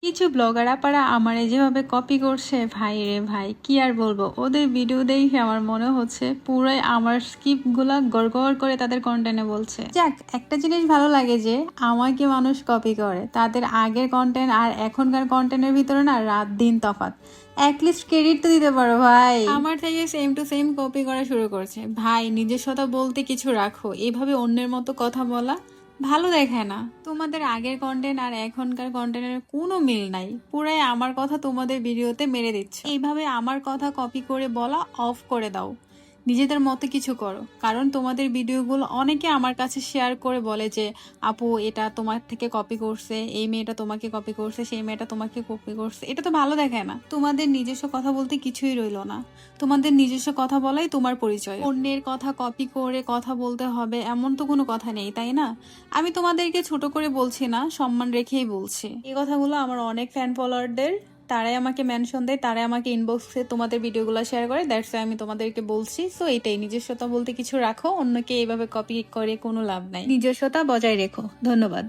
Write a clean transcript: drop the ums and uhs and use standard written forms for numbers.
কিছু ব্লগার আপারা আমারে যেভাবে কপি করছে, ভাই রে ভাই, কি আর বলবো। ওদের ভিডিও দেখে আমার মনে হচ্ছে পুরাই আমার স্ক্রিপ্ট গুলা গড়গড় করে তাদের কন্টেন্টে বলছে। যাক, একটা জিনিস ভালো লাগে যে আমাকে মানুষ কপি করে, তাদের আগের কন্টেন্ট আর এখনকার কন্টেন্টের ভিতরে না রাত দিন তফাৎ। অ্যাটলিস্ট ক্রেডিট তো দিতে পারো ভাই। আমার থেকে সেম টু সেম কপি করা শুরু করছে। ভাই, নিজস্বতা বলতে কিছু রাখো। এভাবে অন্যের মতো কথা বলা ভালো দেখায় না। তোমাদের আগের কন্টেন্ট আর এখনকার কন্টেন্টের কোনো মিল নাই, পুরাই আমার কথা তোমাদের ভিডিওতে মেরে দিচ্ছে। এইভাবে আমার কথা কপি করে বলা অফ করে দাও, নিজেদের মতো কিছু করো। কারণ তোমাদের ভিডিওগুলো অনেকে আমার কাছে শেয়ার করে বলে যে আপু এটা তোমার থেকে কপি করছে, এই মেয়েটা তোমাকে কপি করছে, সেই মেয়েটা তোমাকে কপি করছে। এটা তো ভালো দেখায় না। তোমাদের নিজস্ব কথা বলতে কিছুই রইলো না। তোমাদের নিজস্ব কথা বলাই তোমার পরিচয়। অন্যের কথা কপি করে কথা বলতে হবে এমন তো কোনো কথা নেই, তাই না? আমি তোমাদেরকে ছোট করে বলছি না, সম্মান রেখেই বলছি। এই কথাগুলো আমার অনেক ফ্যান ফলোয়ারদের, তারাই আমাকে মেনশন দেয়, তারাই আমাকে ইনবক্সে তোমাদের ভিডিওগুলো শেয়ার করে। দ্যাটস আমি তোমাদেরকে বলছি। সো এটাই, নিজস্বতা বলতে কিছু রাখো, অন্যকে এইভাবে কপি করে কোনো লাভ নাই। নিজস্বতা বজায় রেখো। ধন্যবাদ।